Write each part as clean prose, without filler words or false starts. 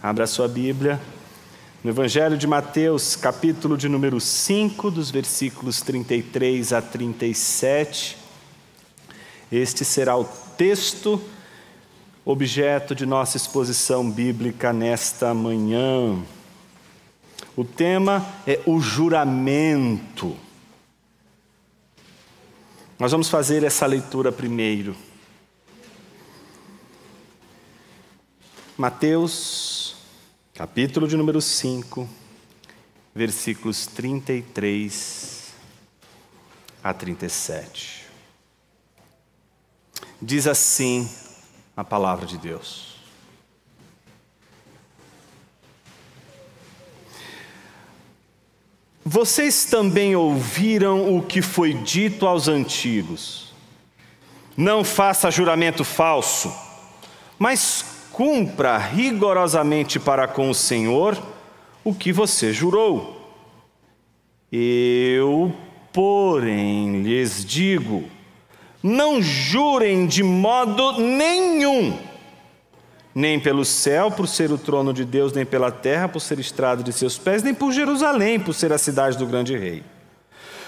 Abra sua Bíblia no Evangelho de Mateus, capítulo de número 5, dos versículos 33 a 37. Este será o texto objeto de nossa exposição bíblica nesta manhã. O tema é o juramento. Nós vamos fazer essa leitura primeiro. Mateus, capítulo de número 5, versículos 33 a 37. Diz assim a palavra de Deus: Vocês também ouviram o que foi dito aos antigos: não faça juramento falso, mas cumpra rigorosamente para com o Senhor o que você jurou. Eu, porém, lhes digo: não jurem de modo nenhum, nem pelo céu, por ser o trono de Deus, nem pela terra, por ser estrado de seus pés, nem por Jerusalém, por ser a cidade do grande rei.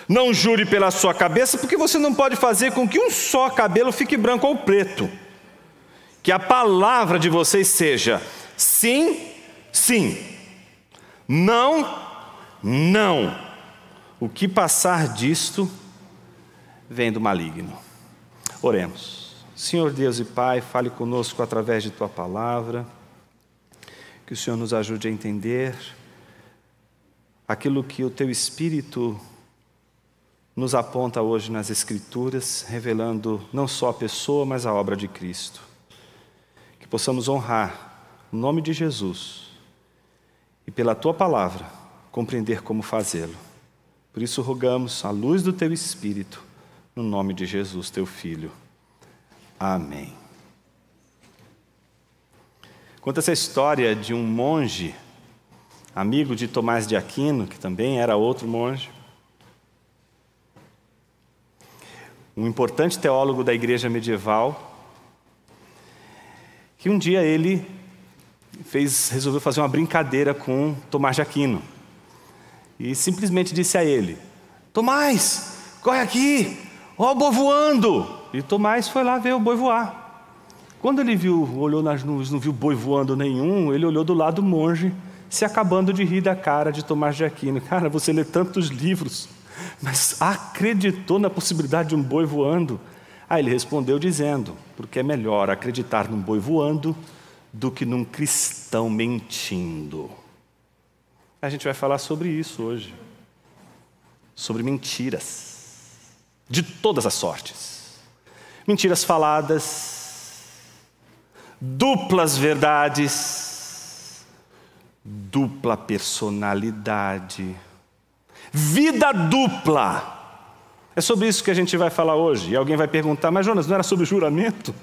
Não jure pela sua cabeça, porque você não pode fazer com que um só cabelo fique branco ou preto. Que a palavra de vocês seja sim, sim, não, não. O que passar disto vem do maligno. Oremos. Senhor Deus e Pai, fale conosco através de Tua palavra. Que o Senhor nos ajude a entender aquilo que o Teu Espírito nos aponta hoje nas Escrituras, revelando não só a pessoa, mas a obra de Cristo. Que possamos honrar o nome de Jesus e, pela Tua palavra, compreender como fazê-lo. Por isso rogamos a luz do Teu Espírito, no nome de Jesus, Teu Filho. Amém. Conta essa história de um monge, amigo de Tomás de Aquino, que também era outro monge, um importante teólogo da igreja medieval, que um dia ele resolveu fazer uma brincadeira com Tomás de Aquino. E simplesmente disse a ele: Tomás, corre aqui, ó o boi voando. E Tomás foi lá ver o boi voar. Quando ele olhou nas nuvens, não viu boi voando nenhum, ele olhou do lado do monge, se acabando de rir da cara de Tomás de Aquino. Cara, você lê tantos livros, mas acreditou na possibilidade de um boi voando? Aí ele respondeu dizendo: porque é melhor acreditar num boi voando do que num cristão mentindo. A gente vai falar sobre isso hoje. Sobre mentiras. De todas as sortes. Mentiras faladas, duplas verdades, dupla personalidade, vida dupla. É sobre isso que a gente vai falar hoje. E alguém vai perguntar: mas Jonas, não era sobre juramento?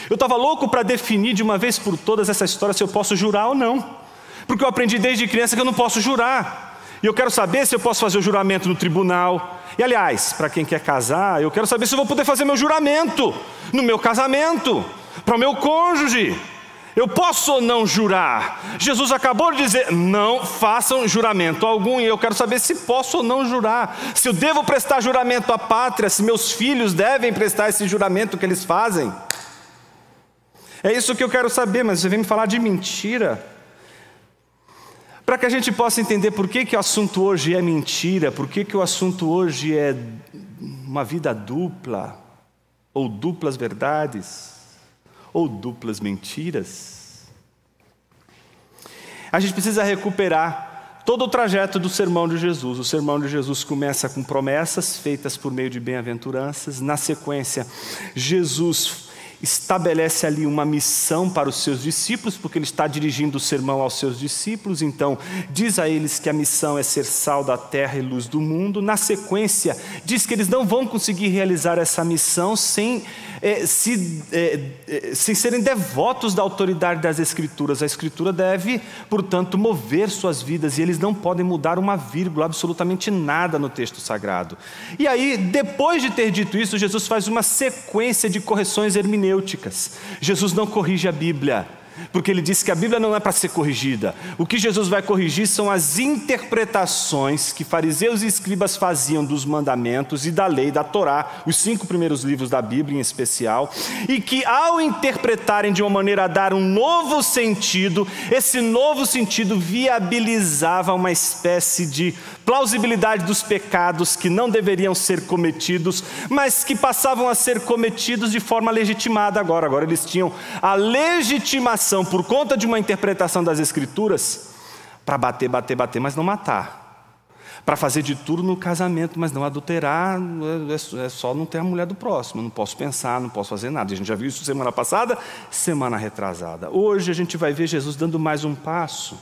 Eu estava louco para definir de uma vez por todas essa história se eu posso jurar ou não. Porque eu aprendi desde criança que eu não posso jurar. E eu quero saber se eu posso fazer o juramento no tribunal. E aliás, para quem quer casar, eu quero saber se eu vou poder fazer meu juramento no meu casamento, para o meu cônjuge. Eu posso ou não jurar? Jesus acabou de dizer: não façam juramento algum. E eu quero saber se posso ou não jurar. Se eu devo prestar juramento à pátria, se meus filhos devem prestar esse juramento que eles fazem. É isso que eu quero saber, mas você vem me falar de mentira? Para que a gente possa entender por que o assunto hoje é mentira, por que o assunto hoje é uma vida dupla, ou duplas verdades, ou duplas mentiras. A gente precisa recuperar todo o trajeto do sermão de Jesus. O sermão de Jesus começa com promessas feitas por meio de bem-aventuranças. Na sequência, Jesus estabelece ali uma missão para os seus discípulos, porque ele está dirigindo o sermão aos seus discípulos. Então, diz a eles que a missão é ser sal da terra e luz do mundo. Na sequência, diz que eles não vão conseguir realizar essa missão sem serem devotos da autoridade das Escrituras. A Escritura deve, portanto, mover suas vidas, e eles não podem mudar uma vírgula, absolutamente nada no texto sagrado. E aí, depois de ter dito isso, Jesus faz uma sequência de correções hermenêuticas. Jesus não corrige a Bíblia. porque ele disse que a Bíblia não é para ser corrigida. O que Jesus vai corrigir são as interpretações que fariseus e escribas faziam dos mandamentos e da lei, da Torá, os 5 primeiros livros da Bíblia em especial, e que ao interpretarem de uma maneira a dar um novo sentido, esse novo sentido viabilizava uma espécie de plausibilidade dos pecados que não deveriam ser cometidos, mas que passavam a ser cometidos de forma legitimada agora. Agora eles tinham a legitimação por conta de uma interpretação das Escrituras para bater, mas não matar. Para fazer de tudo no casamento, mas não adulterar, é só não ter a mulher do próximo. Não posso pensar, não posso fazer nada. A gente já viu isso semana passada, semana retrasada. Hoje a gente vai ver Jesus dando mais um passo,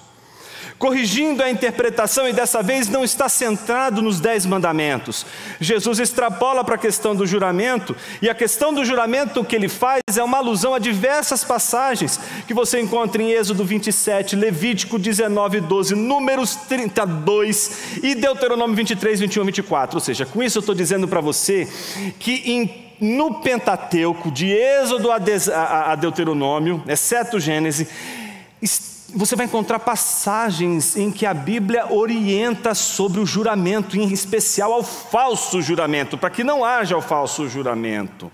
corrigindo a interpretação, e dessa vez não está centrado nos 10 mandamentos. Jesus extrapola para a questão do juramento, e a questão do juramento que ele faz é uma alusão a diversas passagens que você encontra em Êxodo 27, Levítico 19, 12, Números 32 e Deuteronômio 23, 21, 24. Ou seja, com isso eu estou dizendo para você que no Pentateuco, de Êxodo a Deuteronômio, exceto Gênesis, você vai encontrar passagens em que a Bíblia orienta sobre o juramento, em especial ao falso juramento, para que não haja o falso juramento.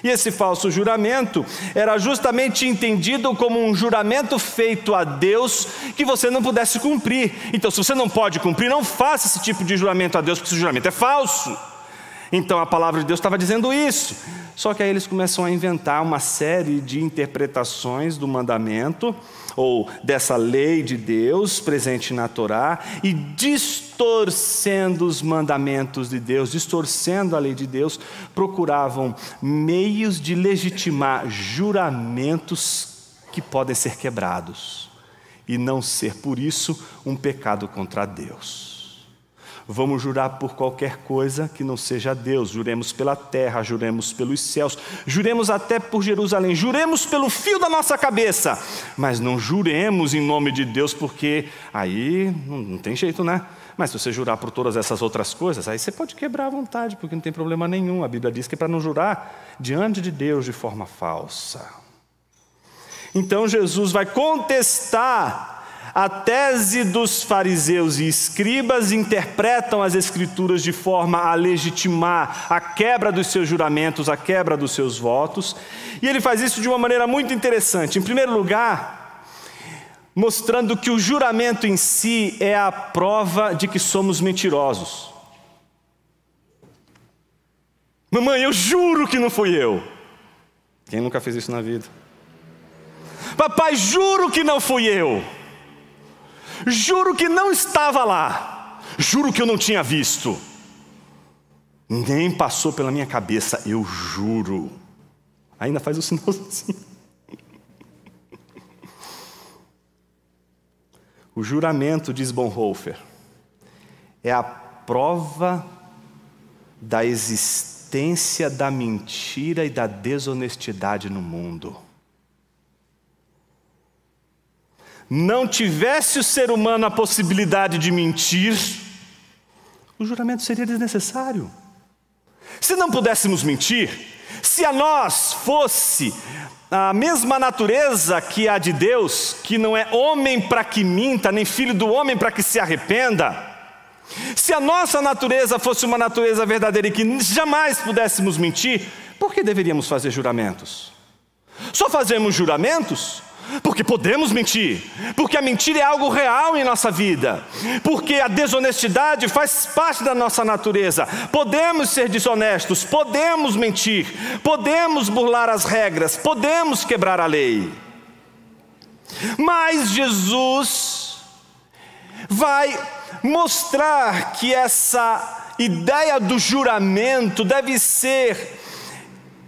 E esse falso juramento era justamente entendido como um juramento feito a Deus que você não pudesse cumprir. Então, se você não pode cumprir, não faça esse tipo de juramento a Deus, porque esse juramento é falso. Então a palavra de Deus estava dizendo isso. Só que aí eles começam a inventar uma série de interpretações do mandamento, ou dessa lei de Deus presente na Torá, e distorcendo os mandamentos de Deus, distorcendo a lei de Deus, procuravam meios de legitimar juramentos que podem ser quebrados e não ser por isso um pecado contra Deus. Vamos jurar por qualquer coisa que não seja Deus. Juremos pela terra, juremos pelos céus, juremos até por Jerusalém, juremos pelo fio da nossa cabeça, mas não juremos em nome de Deus, porque aí não tem jeito, né? Mas se você jurar por todas essas outras coisas, aí você pode quebrar à vontade, porque não tem problema nenhum. A Bíblia diz que é para não jurar diante de Deus de forma falsa. Então Jesus vai contestar a tese dos fariseus e escribas, interpretam as Escrituras de forma a legitimar a quebra dos seus juramentos, a quebra dos seus votos. E ele faz isso de uma maneira muito interessante. Em primeiro lugar, mostrando que o juramento em si é a prova de que somos mentirosos. Mamãe, eu juro que não fui eu. Quem nunca fez isso na vida? Papai, juro que não fui eu. Juro que não estava lá. Juro que eu não tinha visto. Nem passou pela minha cabeça, eu juro. Ainda faz o sinal assim. O juramento, diz Bonhoeffer, é a prova da existência da mentira e da desonestidade no mundo. Não tivesse o ser humano a possibilidade de mentir, o juramento seria desnecessário. Se não pudéssemos mentir, se a nós fosse a mesma natureza que a de Deus, que não é homem para que minta, nem filho do homem para que se arrependa, se a nossa natureza fosse uma natureza verdadeira e que jamais pudéssemos mentir, por que deveríamos fazer juramentos? Só fazemos juramentos porque podemos mentir, porque a mentira é algo real em nossa vida, porque a desonestidade faz parte da nossa natureza. Podemos ser desonestos, podemos mentir, podemos burlar as regras, podemos quebrar a lei. Mas Jesus vai mostrar que essa ideia do juramento deve ser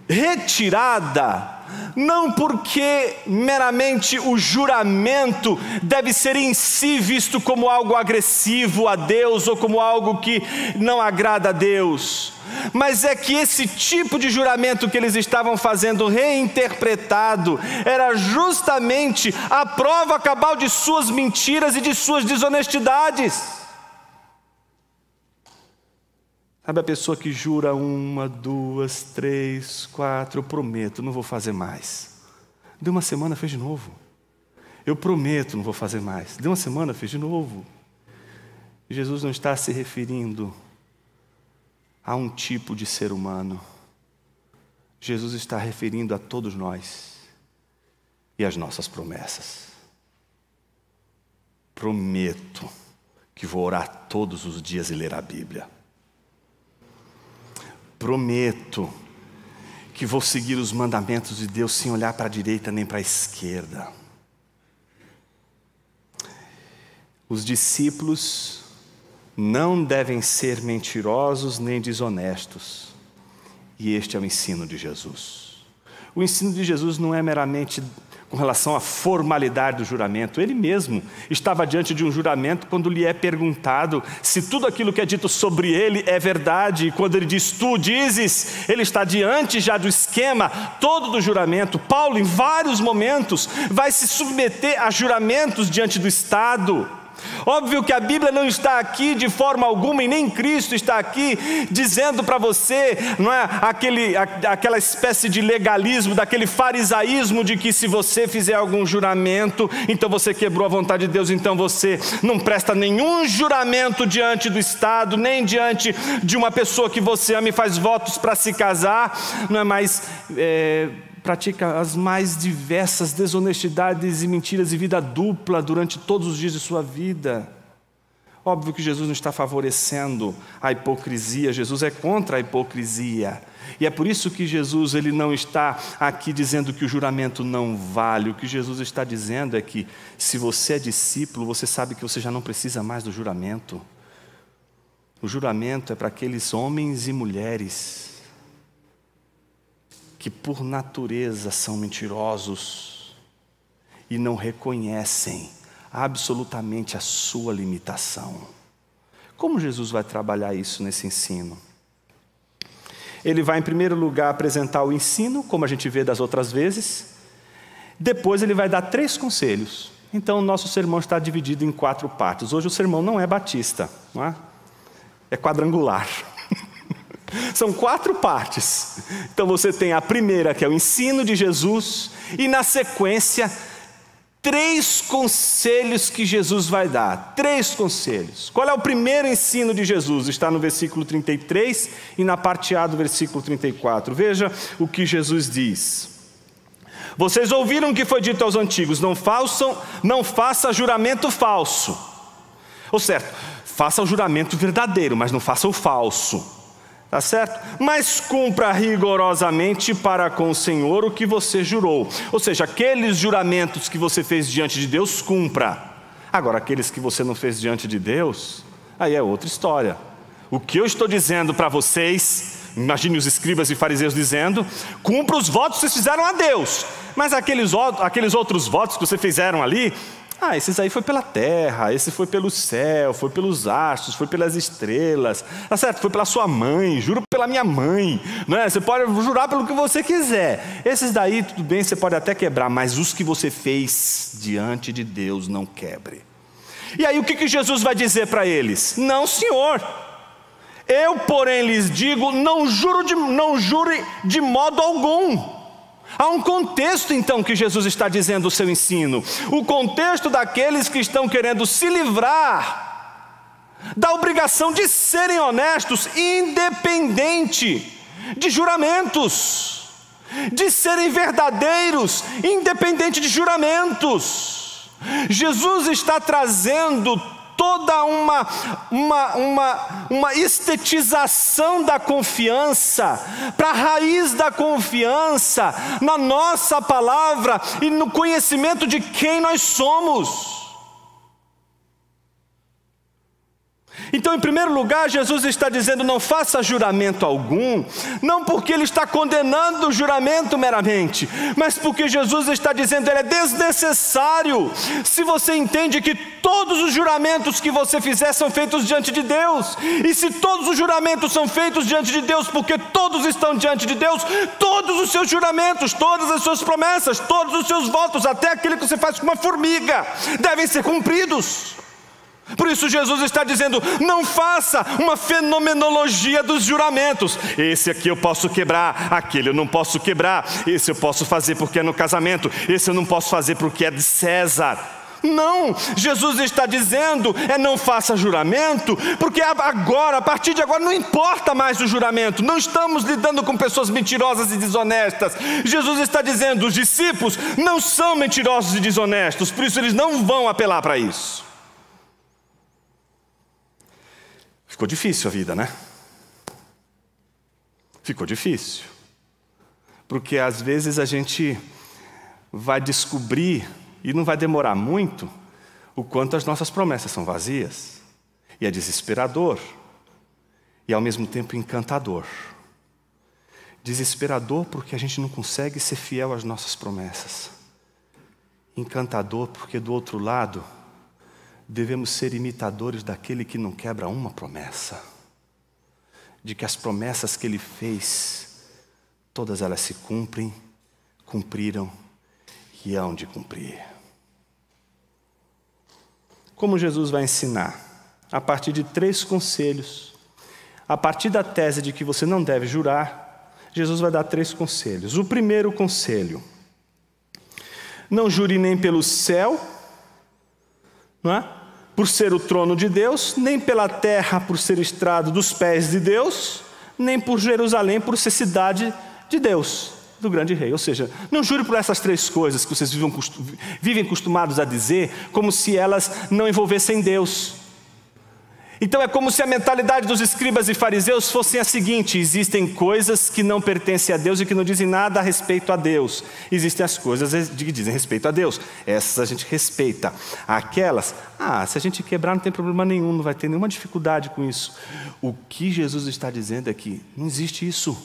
retirada, não porque meramente o juramento deve ser em si visto como algo agressivo a Deus ou como algo que não agrada a Deus, mas é que esse tipo de juramento que eles estavam fazendo reinterpretado era justamente a prova cabal de suas mentiras e de suas desonestidades. Sabe a pessoa que jura 1, 2, 3, 4, eu prometo, não vou fazer mais. Deu uma semana, fez de novo. Eu prometo, não vou fazer mais. Deu uma semana, fez de novo. Jesus não está se referindo a um tipo de ser humano. Jesus está referindo a todos nós e as nossas promessas. Prometo que vou orar todos os dias e ler a Bíblia. Prometo que vou seguir os mandamentos de Deus sem olhar para a direita nem para a esquerda. Os discípulos não devem ser mentirosos nem desonestos. E este é o ensino de Jesus. O ensino de Jesus não é meramente com relação à formalidade do juramento. Ele mesmo estava diante de um juramento quando lhe é perguntado se tudo aquilo que é dito sobre ele é verdade. E quando ele diz, tu dizes, ele está diante já do esquema todo do juramento. Paulo, em vários momentos, vai se submeter a juramentos diante do Estado. Óbvio que a Bíblia não está aqui de forma alguma, e nem Cristo está aqui dizendo para você, não é aquela espécie de legalismo, daquele farisaísmo de que se você fizer algum juramento, então você quebrou a vontade de Deus, então você não presta nenhum juramento diante do Estado, nem diante de uma pessoa que você ama e faz votos para se casar, não é mais... pratica as mais diversas desonestidades e mentiras e vida dupla durante todos os dias de sua vida. Óbvio que Jesus não está favorecendo a hipocrisia, Jesus é contra a hipocrisia. E é por isso que Jesus ele não está aqui dizendo que o juramento não vale. O que Jesus está dizendo é que se você é discípulo, você sabe que você já não precisa mais do juramento. O juramento é para aqueles homens e mulheres que por natureza são mentirosos e não reconhecem absolutamente a sua limitação. Como Jesus vai trabalhar isso nesse ensino? Ele vai, em primeiro lugar, apresentar o ensino, como a gente vê das outras vezes. Depois ele vai dar 3 conselhos. Então o nosso sermão está dividido em 4 partes. Hoje o sermão não é batista, não é? É quadrangular. São 4 partes. Então você tem a primeira, que é o ensino de Jesus, e na sequência, 3 conselhos que Jesus vai dar. 3 conselhos. Qual é o primeiro ensino de Jesus? Está no versículo 33 e na parte A do versículo 34. Veja o que Jesus diz. Vocês ouviram o que foi dito aos antigos, não faça juramento falso. Ou certo, faça o juramento verdadeiro, mas não faça o falso. Tá certo? Mas cumpra rigorosamente para com o Senhor o que você jurou. Ou seja, aqueles juramentos que você fez diante de Deus, cumpra. Agora, aqueles que você não fez diante de Deus, aí é outra história. O que eu estou dizendo para vocês, imagine os escribas e fariseus dizendo, cumpra os votos que vocês fizeram a Deus. Mas aqueles outros votos que vocês fizeram ali, esses aí foi pela terra, esse foi pelo céu, foi pelos astros, foi pelas estrelas, tá certo? Foi pela sua mãe, juro pela minha mãe, não é? Você pode jurar pelo que você quiser. Esses daí, tudo bem, você pode até quebrar, mas os que você fez diante de Deus, não quebre. E aí o que Jesus vai dizer para eles? Não, Senhor. Eu, porém, lhes digo, não jure de modo algum. Há um contexto, então, que Jesus está dizendo o seu ensino. O contexto daqueles que estão querendo se livrar da obrigação de serem honestos, independente de juramentos. De serem verdadeiros, independente de juramentos. Jesus está trazendo toda uma estetização da confiança, para a raiz da confiança, na nossa palavra e no conhecimento de quem nós somos. Então, em primeiro lugar, Jesus está dizendo, não faça juramento algum, não porque Ele está condenando o juramento meramente, mas porque Jesus está dizendo, ele é desnecessário, se você entende que todos os juramentos que você fizer são feitos diante de Deus, e se todos os juramentos são feitos diante de Deus, porque todos estão diante de Deus, todos os seus juramentos, todas as suas promessas, todos os seus votos, até aquele que você faz com uma formiga, devem ser cumpridos. Por isso Jesus está dizendo, não faça uma fenomenologia dos juramentos. Esse aqui eu posso quebrar, aquele eu não posso quebrar, esse eu posso fazer porque é no casamento, esse eu não posso fazer porque é de César. Não, Jesus está dizendo, não faça juramento, porque agora, a partir de agora, não importa mais o juramento. Não estamos lidando com pessoas mentirosas e desonestas. Jesus está dizendo, os discípulos não são mentirosos e desonestos, por isso eles não vão apelar para isso. Ficou difícil a vida, né? Ficou difícil. Porque às vezes a gente vai descobrir, e não vai demorar muito, o quanto as nossas promessas são vazias. E é desesperador. E ao mesmo tempo encantador. Desesperador porque a gente não consegue ser fiel às nossas promessas. Encantador porque do outro lado, devemos ser imitadores daquele que não quebra uma promessa. De que as promessas que ele fez, todas elas se cumpriram e hão de cumprir. Como Jesus vai ensinar? A partir de 3 conselhos. A partir da tese de que você não deve jurar, Jesus vai dar 3 conselhos. O primeiro conselho: não jure nem pelo céu, não é? Por ser o trono de Deus, nem pela terra por ser estrado dos pés de Deus, nem por Jerusalém por ser cidade de Deus, do grande rei. Ou seja, não jure por essas 3 coisas que vocês vivem acostumados a dizer, como se elas não envolvessem Deus. Então é como se a mentalidade dos escribas e fariseus fosse a seguinte: existem coisas que não pertencem a Deus e que não dizem nada a respeito a Deus. Existem as coisas que dizem respeito a Deus. Essas a gente respeita. Aquelas, se a gente quebrar não tem problema nenhum, não vai ter nenhuma dificuldade com isso. O que Jesus está dizendo é que não existe isso.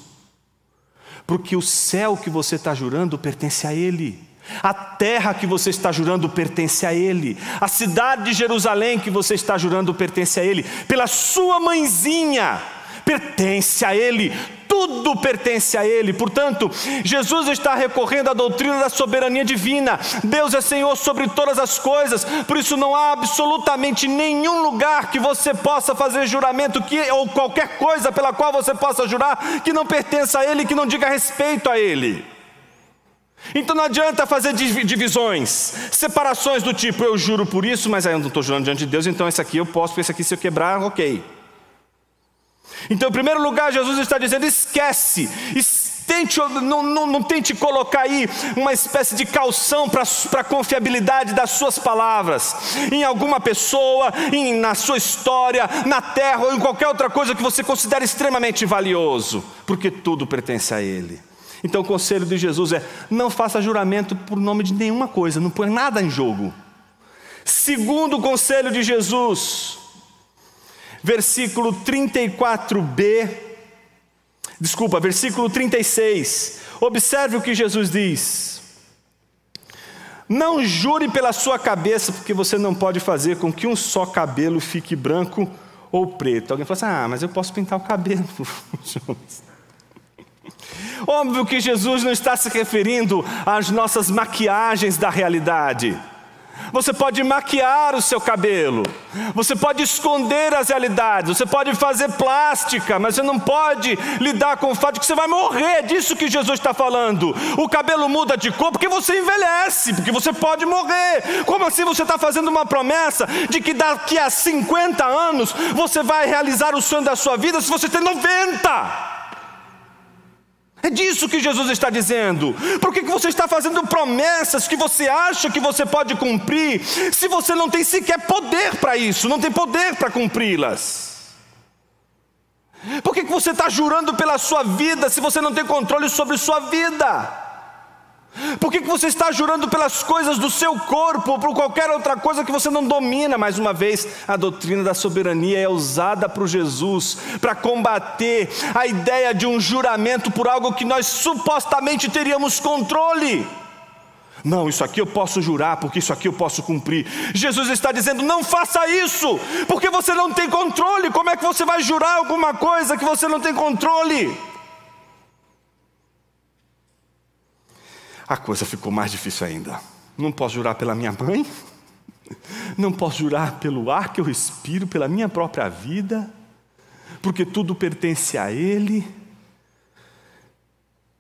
Porque o céu que você está jurando pertence a Ele. A terra que você está jurando pertence a Ele. A cidade de Jerusalém que você está jurando pertence a Ele. Pela sua mãezinha, pertence a Ele. Tudo pertence a Ele. Portanto, Jesus está recorrendo à doutrina da soberania divina. Deus é Senhor sobre todas as coisas. Por isso não há absolutamente nenhum lugar que você possa fazer juramento ou qualquer coisa pela qual você possa jurar que não pertença a Ele, que não diga respeito a Ele. Então não adianta fazer divisões, separações do tipo: eu juro por isso, mas aí eu não estou jurando diante de Deus, então esse aqui eu posso, porque esse aqui se eu quebrar, ok. Então em primeiro lugar Jesus está dizendo: esquece, não tente colocar aí uma espécie de calção para a confiabilidade das suas palavras, em alguma pessoa, na sua história, na terra ou em qualquer outra coisa que você considere extremamente valioso, porque tudo pertence a Ele. Então o conselho de Jesus é: não faça juramento por nome de nenhuma coisa, não põe nada em jogo. Segundo conselho de Jesus, versículo 36. Observe o que Jesus diz: não jure pela sua cabeça, porque você não pode fazer com que um só cabelo fique branco ou preto. Alguém fala assim: mas eu posso pintar o cabelo. Óbvio que Jesus não está se referindo às nossas maquiagens da realidade. Você pode maquiar o seu cabelo, você pode esconder as realidades, você pode fazer plástica, mas você não pode lidar com o fato de que você vai morrer. É disso que Jesus está falando. O cabelo muda de cor porque você envelhece, porque você pode morrer. Como assim você está fazendo uma promessa de que daqui a 50 anos você vai realizar o sonho da sua vida se você tem 90? É disso que Jesus está dizendo. Por que você está fazendo promessas que você acha que você pode cumprir, se você não tem sequer poder para isso, não tem poder para cumpri-las? Por que você está jurando pela sua vida, se você não tem controle sobre sua vida? Por que você está jurando pelas coisas do seu corpo ou por qualquer outra coisa que você não domina? Mais uma vez, a doutrina da soberania é usada por Jesus para combater a ideia de um juramento por algo que nós supostamente teríamos controle. Não, isso aqui eu posso jurar porque isso aqui eu posso cumprir. Jesus está dizendo: não faça isso, porque você não tem controle. Como é que você vai jurar alguma coisa que você não tem controle? A coisa ficou mais difícil ainda. Não posso jurar pela minha mãe, não posso jurar pelo ar que eu respiro, pela minha própria vida, porque tudo pertence a Ele.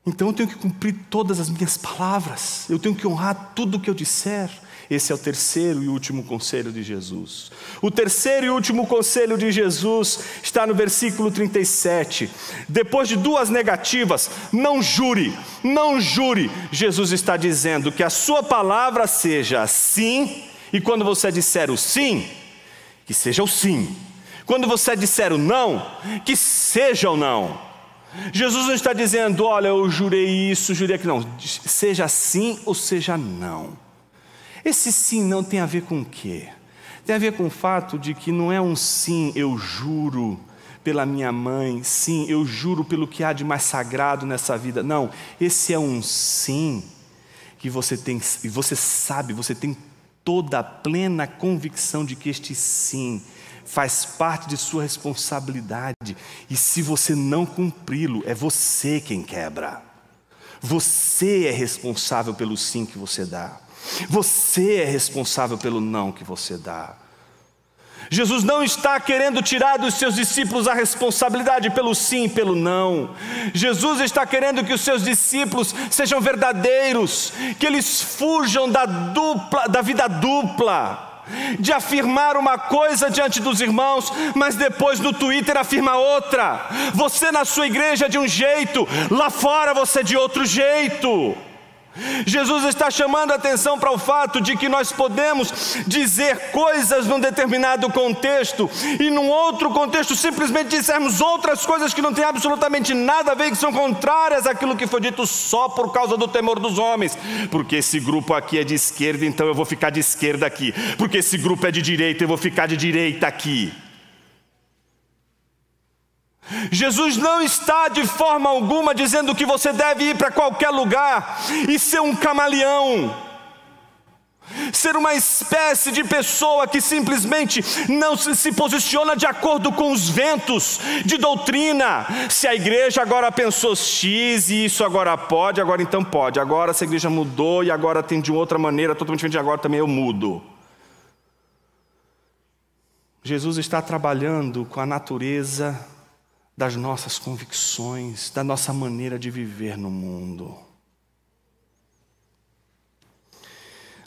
Então eu tenho que cumprir todas as minhas palavras, eu tenho que honrar tudo o que eu disser. Esse é o terceiro e último conselho de Jesus. O terceiro e último conselho de Jesus está no versículo 37. Depois de duas negativas, não jure, não jure. Jesus está dizendo que a sua palavra seja sim, e quando você disser o sim, que seja o sim. Quando você disser o não, que seja o não. Jesus não está dizendo, olha, eu jurei isso, jurei aquilo. Não, seja sim ou seja não. Esse sim não tem a ver com o quê? Tem a ver com o fato de que não é um sim, eu juro pela minha mãe, sim, eu juro pelo que há de mais sagrado nessa vida. Não, esse é um sim que você tem, e você sabe, você tem toda a plena convicção de que este sim faz parte de sua responsabilidade. E se você não cumpri-lo, é você quem quebra. Você é responsável pelo sim que você dá. Você é responsável pelo não que você dá. Jesus não está querendo tirar dos seus discípulos a responsabilidade pelo sim e pelo não. Jesus está querendo que os seus discípulos sejam verdadeiros, que eles fujam da vida dupla, de afirmar uma coisa diante dos irmãos, mas depois no Twitter afirma outra. Você na sua igreja é de um jeito, lá fora você é de outro jeito. Jesus está chamando a atenção para o fato de que nós podemos dizer coisas num determinado contexto e num outro contexto simplesmente dissermos outras coisas que não têm absolutamente nada a ver, que são contrárias àquilo que foi dito só por causa do temor dos homens. Porque esse grupo aqui é de esquerda, então eu vou ficar de esquerda aqui. Porque esse grupo é de direita, eu vou ficar de direita aqui. Jesus não está de forma alguma dizendo que você deve ir para qualquer lugar e ser um camaleão, ser uma espécie de pessoa que simplesmente não se posiciona de acordo com os ventos de doutrina. Se a igreja agora pensou X e isso agora pode, agora então pode. Agora essa igreja mudou e agora tem de outra maneira totalmente diferente, agora também eu mudo. Jesus está trabalhando com a natureza das nossas convicções, da nossa maneira de viver no mundo.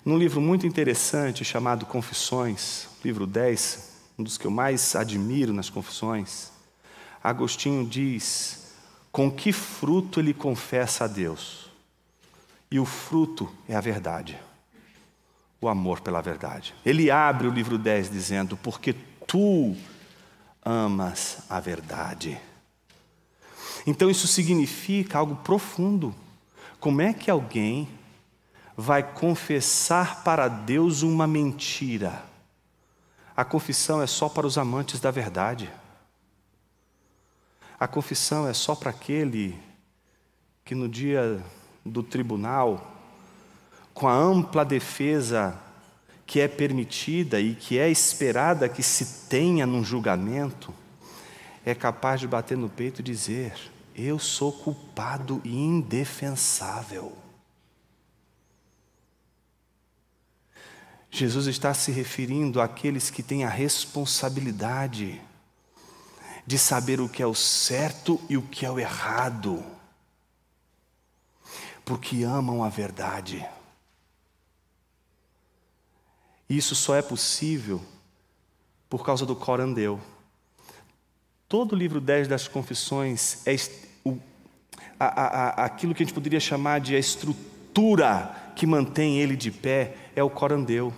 Num livro muito interessante chamado Confissões, livro 10, um dos que eu mais admiro nas Confissões, Agostinho diz com que fruto ele confessa a Deus. E o fruto é a verdade, o amor pela verdade. Ele abre o livro 10 dizendo, porque tu amas a verdade. Então isso significa algo profundo. Como é que alguém vai confessar para Deus uma mentira? A confissão é só para os amantes da verdade. A confissão é só para aquele que no dia do tribunal, com a ampla defesa que é permitida e que é esperada que se tenha num julgamento, é capaz de bater no peito e dizer, eu sou culpado e indefensável. Jesus está se referindo àqueles que têm a responsabilidade de saber o que é o certo e o que é o errado, porque amam a verdade. Isso só é possível por causa do corandeu. Todo o livro 10 das Confissões é aquilo que a gente poderia chamar de a estrutura que mantém ele de pé, é o corandeu.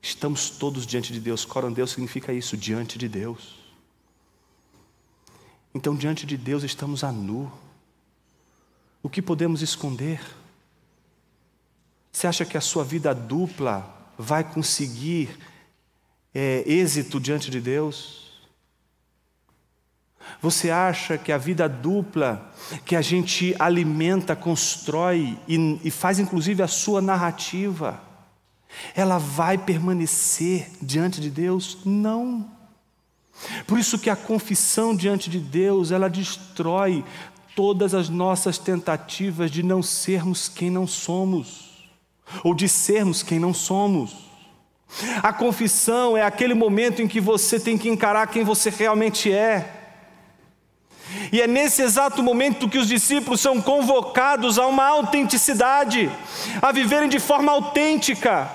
Estamos todos diante de Deus. Corandeu significa isso, diante de Deus. Então, diante de Deus estamos a nu. O que podemos esconder? Você acha que a sua vida dupla vai conseguir êxito diante de Deus? Você acha que a vida dupla que a gente alimenta, constrói e faz inclusive a sua narrativa, ela vai permanecer diante de Deus? Não. Por isso que a confissão diante de Deus, ela destrói todas as nossas tentativas de não sermos quem não somos, ou de sermos quem não somos. A confissão é aquele momento em que você tem que encarar quem você realmente é. E é nesse exato momento que os discípulos são convocados a uma autenticidade, a viverem de forma autêntica.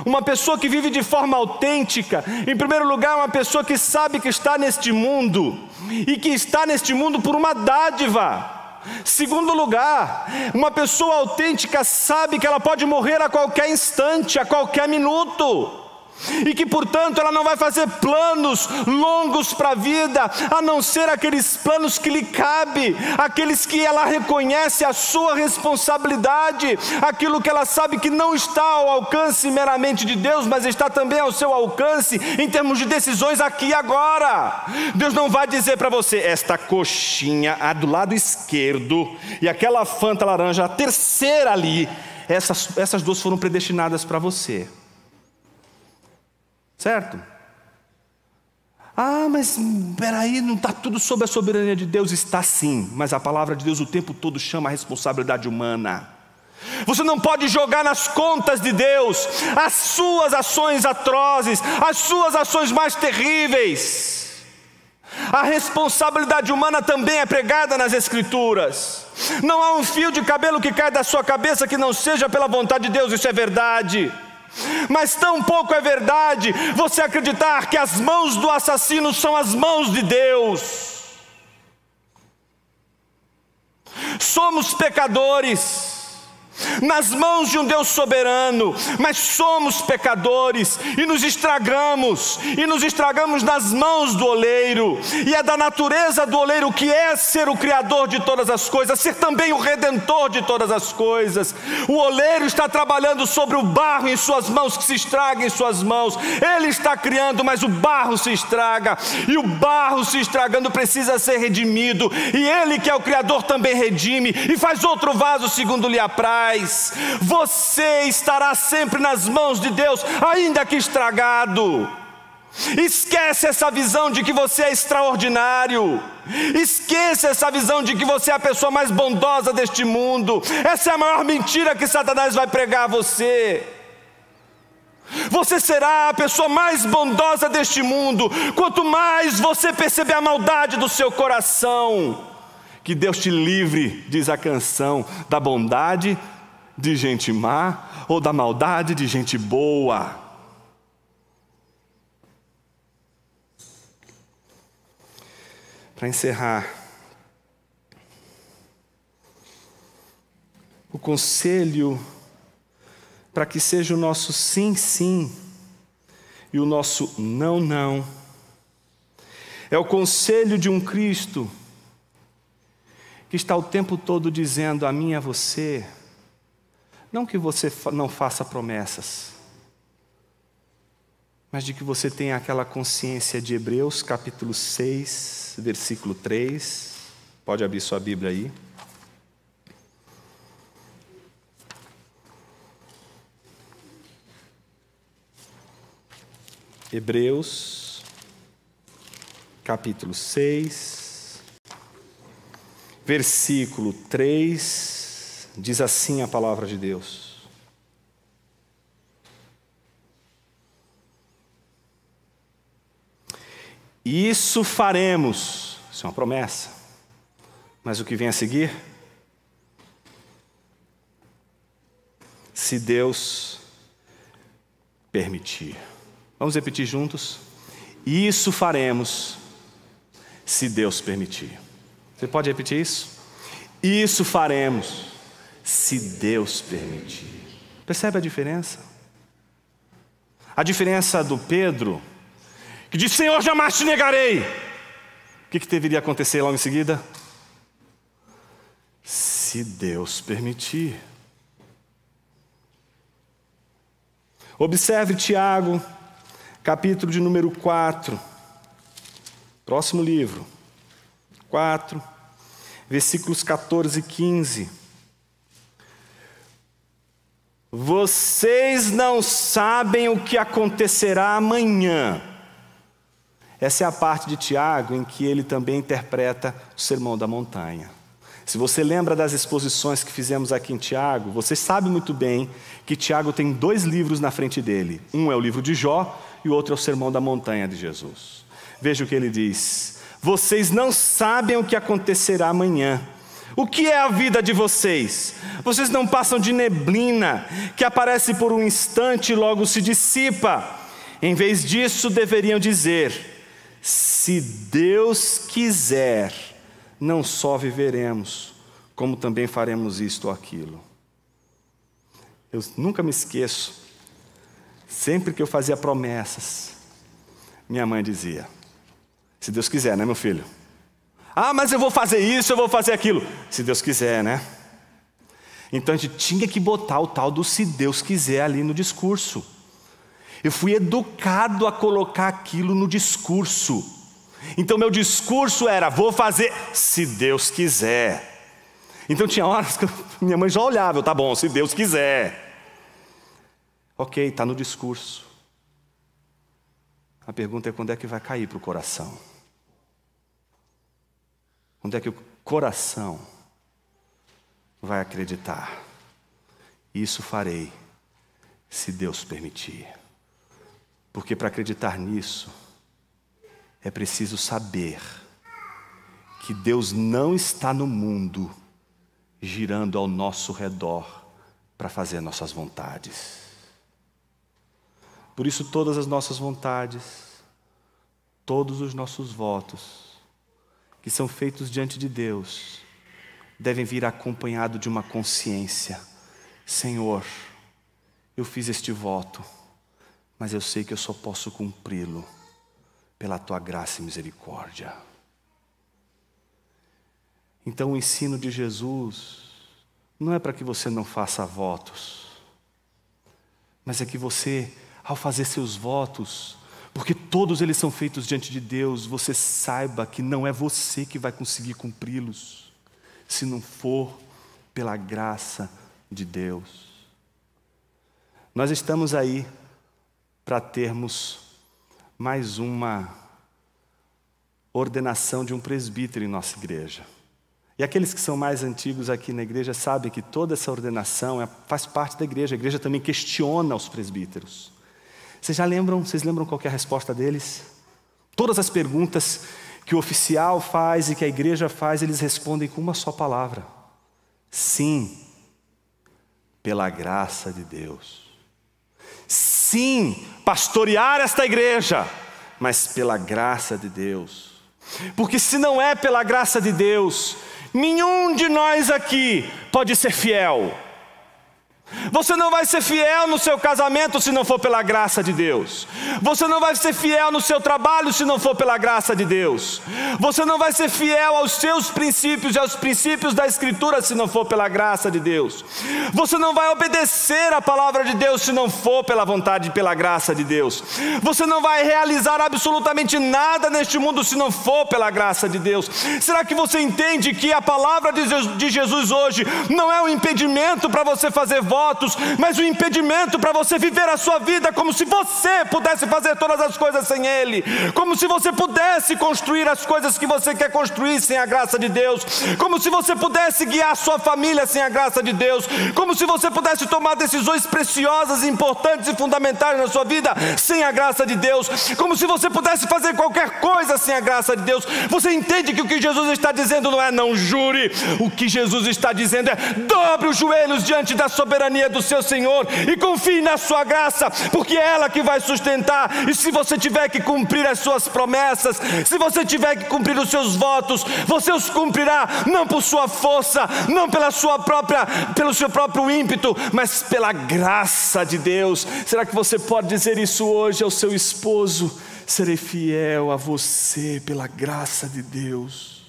Uma pessoa que vive de forma autêntica, em primeiro lugar, é uma pessoa que sabe que está neste mundo, e que está neste mundo por uma dádiva. Segundo lugar, uma pessoa autêntica sabe que ela pode morrer a qualquer instante, a qualquer minuto, e que, portanto, ela não vai fazer planos longos para a vida, a não ser aqueles planos que lhe cabem, aqueles que ela reconhece a sua responsabilidade, aquilo que ela sabe que não está ao alcance meramente de Deus, mas está também ao seu alcance em termos de decisões aqui e agora. Deus não vai dizer para você: esta coxinha do lado esquerdo e aquela Fanta laranja, a terceira ali, essas duas foram predestinadas para você. Certo? Mas peraí, não está tudo sob a soberania de Deus? Está sim, mas a palavra de Deus o tempo todo chama a responsabilidade humana. Você não pode jogar nas contas de Deus as suas ações atrozes, as suas ações mais terríveis. A responsabilidade humana também é pregada nas Escrituras. Não há um fio de cabelo que cai da sua cabeça que não seja pela vontade de Deus, isso é verdade. Mas tampouco é verdade você acreditar que as mãos do assassino são as mãos de Deus. Somos pecadores nas mãos de um Deus soberano, mas somos pecadores e nos estragamos nas mãos do oleiro. E é da natureza do oleiro, que é ser o criador de todas as coisas, ser também o redentor de todas as coisas. O oleiro está trabalhando sobre o barro em suas mãos, que se estraga em suas mãos. Ele está criando, mas o barro se estraga, e o barro se estragando precisa ser redimido, e ele, que é o criador, também redime e faz outro vaso segundo lhe apraz. Você estará sempre nas mãos de Deus, ainda que estragado. Esquece essa visão de que você é extraordinário. Esqueça essa visão de que você é a pessoa mais bondosa deste mundo. Essa é a maior mentira que Satanás vai pregar a você. Você será a pessoa mais bondosa deste mundo quanto mais você perceber a maldade do seu coração. Que Deus te livre, diz a canção, da bondade de gente má ou da maldade de gente boa. Para encerrar, o conselho para que seja o nosso sim, sim e o nosso não, não, é o conselho de um Cristo que está o tempo todo dizendo a mim e a você, não que você não faça promessas, mas de que você tenha aquela consciência de Hebreus capítulo 6, versículo 3. Pode abrir sua Bíblia aí. Hebreus capítulo 6, versículo 3. Diz assim a palavra de Deus: isso faremos. Isso é uma promessa. Mas o que vem a seguir? Se Deus permitir. Vamos repetir juntos? Isso faremos, se Deus permitir. Você pode repetir isso? Isso faremos, se Deus permitir. Percebe a diferença? A diferença do Pedro, que diz: Senhor, jamais te negarei. O que deveria acontecer logo em seguida? Se Deus permitir. Observe Tiago, capítulo de número 4. Próximo livro. 4, versículos 14 e 15. Vocês não sabem o que acontecerá amanhã. Essa é a parte de Tiago em que ele também interpreta o Sermão da Montanha. Se você lembra das exposições que fizemos aqui em Tiago, você sabe muito bem que Tiago tem 2 livros na frente dele. Um é o livro de Jó e o outro é o Sermão da Montanha de Jesus. Veja o que ele diz: vocês não sabem o que acontecerá amanhã. O que é a vida de vocês? Vocês não passam de neblina, que aparece por um instante e logo se dissipa. Em vez disso, deveriam dizer: se Deus quiser, não só viveremos, como também faremos isto ou aquilo. Eu nunca me esqueço, sempre que eu fazia promessas, minha mãe dizia: se Deus quiser, né, meu filho? Ah, mas eu vou fazer isso, eu vou fazer aquilo. Se Deus quiser, né? Então a gente tinha que botar o tal do se Deus quiser ali no discurso. Eu fui educado a colocar aquilo no discurso. Então meu discurso era: vou fazer se Deus quiser. Então tinha horas que minha mãe já olhava: tá bom, se Deus quiser. Ok, está no discurso. A pergunta é: quando é que vai cair para o coração? Quando é que o coração vai acreditar? Isso farei, se Deus permitir. Porque para acreditar nisso, é preciso saber que Deus não está no mundo girando ao nosso redor para fazer nossas vontades. Por isso todas as nossas vontades, todos os nossos votos, que são feitos diante de Deus, devem vir acompanhado de uma consciência: Senhor, eu fiz este voto, mas eu sei que eu só posso cumpri-lo pela Tua graça e misericórdia. Então o ensino de Jesus não é para que você não faça votos, mas é que você, ao fazer seus votos, porque todos eles são feitos diante de Deus, você saiba que não é você que vai conseguir cumpri-los, se não for pela graça de Deus. Nós estamos aí para termos mais uma ordenação de um presbítero em nossa igreja. E aqueles que são mais antigos aqui na igreja sabem que toda essa ordenação faz parte da igreja. A igreja também questiona os presbíteros. Vocês lembram qual que é a resposta deles? Todas as perguntas que o oficial faz e que a igreja faz, eles respondem com uma só palavra: sim, pela graça de Deus. Sim, pastorear esta igreja, mas pela graça de Deus. Porque se não é pela graça de Deus, nenhum de nós aqui pode ser fiel. Você não vai ser fiel no seu casamento se não for pela graça de Deus. Você não vai ser fiel no seu trabalho se não for pela graça de Deus. Você não vai ser fiel aos seus princípios e aos princípios da Escritura se não for pela graça de Deus. Você não vai obedecer a palavra de Deus se não for pela vontade e pela graça de Deus. Você não vai realizar absolutamente nada neste mundo se não for pela graça de Deus. Será que você entende que a palavra de Jesus hoje não é um impedimento para você fazer votos, mas um impedimento para você viver a sua vida como se você pudesse fazer todas as coisas sem Ele, como se você pudesse construir as coisas que você quer construir sem a graça de Deus, como se você pudesse guiar a sua família sem a graça de Deus, como se você pudesse tomar decisões preciosas, importantes e fundamentais na sua vida sem a graça de Deus, como se você pudesse fazer qualquer coisa sem a graça de Deus. Você entende que o que Jesus está dizendo não é não jure, o que Jesus está dizendo é: dobre os joelhos diante da soberania do seu Senhor e confie na sua graça, porque é ela que vai sustentar. E se você tiver que cumprir as suas promessas, se você tiver que cumprir os seus votos, você os cumprirá não por sua força, não pelo seu próprio ímpeto, mas pela graça de Deus. Será que você pode dizer isso hoje ao seu esposo? Serei fiel a você pela graça de Deus.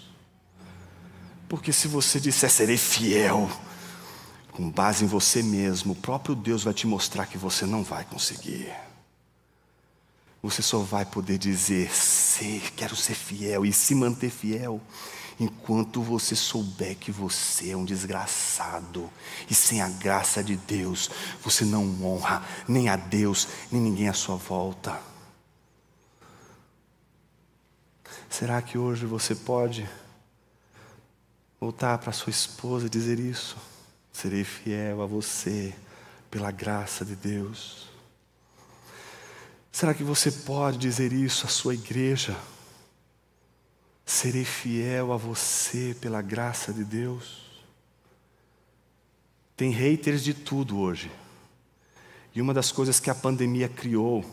Porque se você disser serei fiel com base em você mesmo, o próprio Deus vai te mostrar que você não vai conseguir. Você só vai poder dizer quero ser fiel e se manter fiel enquanto você souber que você é um desgraçado e sem a graça de Deus você não honra nem a Deus nem ninguém à sua volta. Será que hoje você pode voltar para sua esposa e dizer isso. Serei fiel a você pela graça de Deus. Será que você pode dizer isso à sua igreja? Serei fiel a você pela graça de Deus. Tem haters de tudo hoje. E uma das coisas que a pandemia criou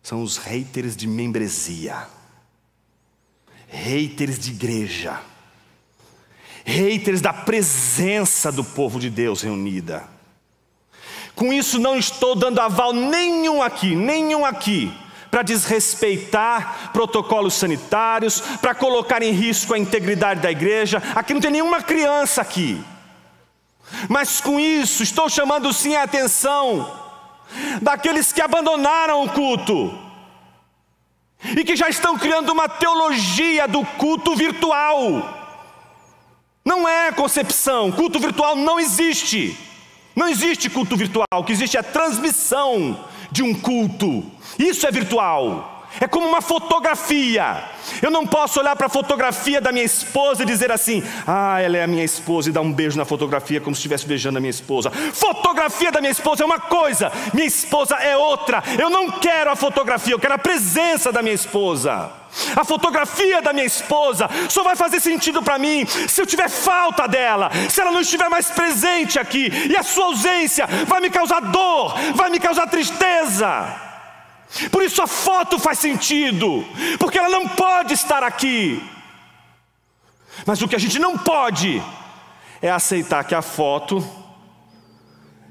são os haters de membresia. Haters de igreja. Haters da presença do povo de Deus reunida. Com isso não estou dando aval nenhum aqui, para desrespeitar protocolos sanitários, para colocar em risco a integridade da igreja. Aqui não tem nenhuma criança aqui. Mas com isso estou chamando sim a atenção daqueles que abandonaram o culto e que já estão criando uma teologia do culto virtual. Não é concepção, culto virtual não existe. Não existe culto virtual, o que existe é a transmissão de um culto. Isso é virtual. É como uma fotografia. Eu não posso olhar para a fotografia da minha esposa e dizer assim: ah, ela é a minha esposa, e dar um beijo na fotografia como se estivesse beijando a minha esposa. Fotografia da minha esposa é uma coisa, minha esposa é outra. Eu não quero a fotografia, eu quero a presença da minha esposa. A fotografia da minha esposa só vai fazer sentido para mim se eu tiver falta dela, se ela não estiver mais presente aqui. E a sua ausência vai me causar dor, vai me causar tristeza. Por isso a foto faz sentido, porque ela não pode estar aqui. Mas o que a gente não pode é aceitar que a foto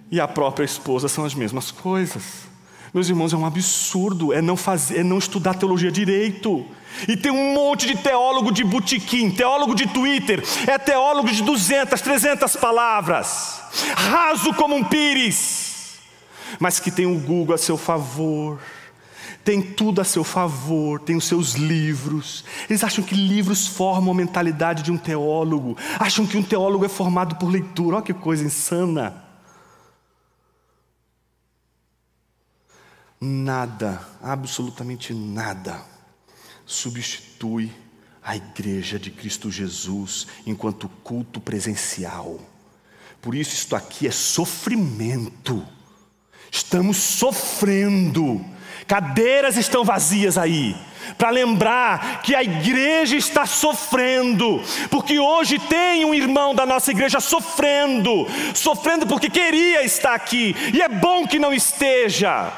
e a própria esposa são as mesmas coisas. Meus irmãos, é um absurdo, é não estudar teologia direito. E tem um monte de teólogo de botequim, teólogo de Twitter, é teólogo de 200, 300 palavras, raso como um pires, mas que tem o Google a seu favor, tem tudo a seu favor, tem os seus livros. Eles acham que livros formam a mentalidade de um teólogo, acham que um teólogo é formado por leitura. Olha que coisa insana. Nada, absolutamente nada, substitui a igreja de Cristo Jesus enquanto culto presencial. Por isso isto aqui é sofrimento. Estamos sofrendo. Cadeiras estão vazias aí, para lembrar que a igreja está sofrendo, porque hoje tem um irmão da nossa igreja sofrendo porque queria estar aqui, e é bom que não esteja,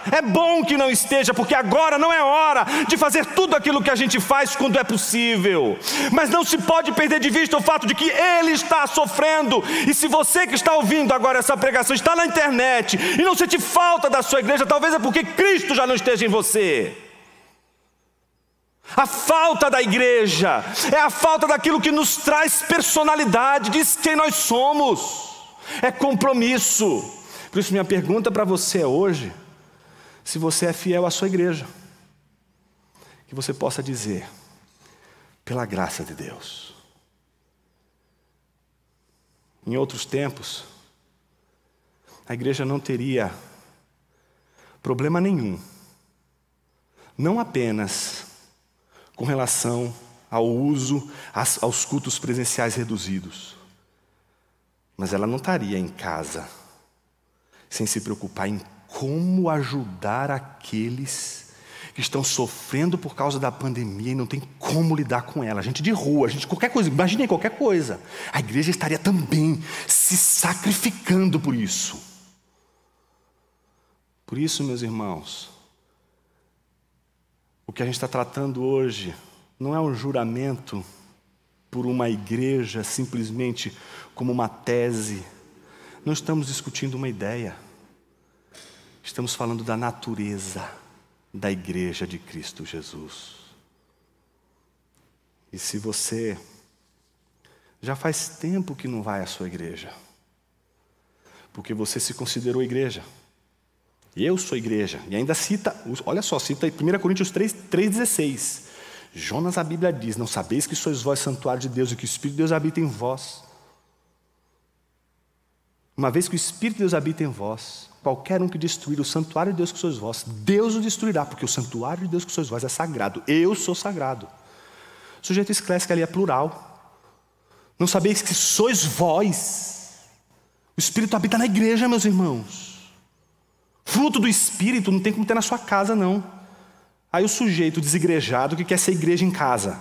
porque agora não é hora de fazer tudo aquilo que a gente faz quando é possível, mas não se pode perder de vista o fato de que ele está sofrendo. E se você que está ouvindo agora essa pregação está na internet e não sente falta da sua igreja, talvez é porque Cristo já não esteja em você. A falta da igreja é a falta daquilo que nos traz personalidade, diz quem nós somos, é compromisso. Por isso minha pergunta para você é hoje, se você é fiel à sua igreja, que você possa dizer, pela graça de Deus. Em outros tempos, a igreja não teria problema nenhum, não apenas com relação ao uso, aos cultos presenciais reduzidos, mas ela não estaria em casa sem se preocupar em como ajudar aqueles que estão sofrendo por causa da pandemia e não tem como lidar com ela. Gente de rua, gente qualquer coisa, imaginem qualquer coisa. A igreja estaria também se sacrificando por isso. Por isso, meus irmãos, o que a gente está tratando hoje não é um juramento por uma igreja simplesmente como uma tese. Não estamos discutindo uma ideia. Estamos falando da natureza da igreja de Cristo Jesus. E se você já faz tempo que não vai à sua igreja, porque você se considerou igreja, eu sou igreja, e ainda cita, olha só, cita 1 Coríntios 3,16. Jonas, a Bíblia diz, não sabeis que sois vós santuário de Deus e que o Espírito de Deus habita em vós. Uma vez que o Espírito de Deus habita em vós, qualquer um que destruir o santuário de Deus que sois vós, Deus o destruirá, porque o santuário de Deus que sois vós é sagrado. Eu sou sagrado. O sujeito esclarece que ali é plural. Não sabeis que sois vós? O Espírito habita na igreja, meus irmãos. Fruto do Espírito não tem como ter na sua casa, não. Aí o sujeito desigrejado que quer ser igreja em casa,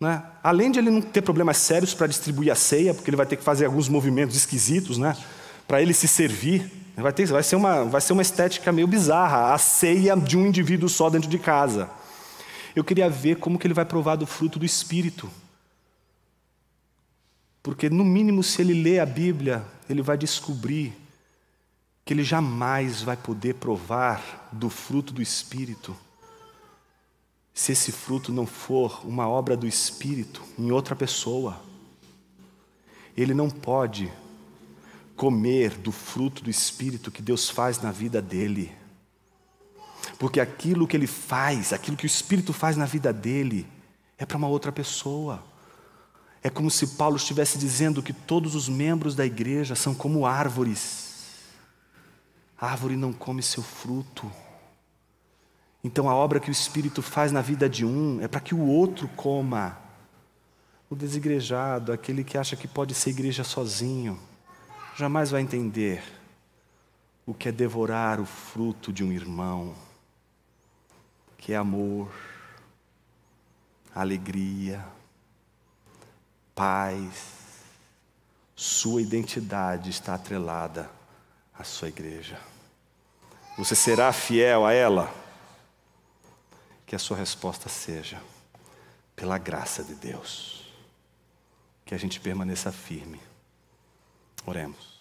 né? Além de ele não ter problemas sérios para distribuir a ceia, porque ele vai ter que fazer alguns movimentos esquisitos, né? Para ele se servir, vai ser uma estética meio bizarra, a ceia de um indivíduo só dentro de casa. Eu queria ver como que ele vai provar do fruto do Espírito. Porque, no mínimo, se ele ler a Bíblia, ele vai descobrir que ele jamais vai poder provar do fruto do Espírito se esse fruto não for uma obra do Espírito em outra pessoa. Ele não pode comer do fruto do Espírito que Deus faz na vida dele. Porque aquilo que ele faz, aquilo que o Espírito faz na vida dele, é para uma outra pessoa. É como se Paulo estivesse dizendo que todos os membros da igreja são como árvores. A árvore não come seu fruto. Então a obra que o Espírito faz na vida de um é para que o outro coma. O desigrejado, aquele que acha que pode ser igreja sozinho, jamais vai entender o que é devorar o fruto de um irmão, que é amor, alegria, paz. Sua identidade está atrelada à sua igreja. Você será fiel a ela? Que a sua resposta seja, pela graça de Deus, que a gente permaneça firme. Oremos.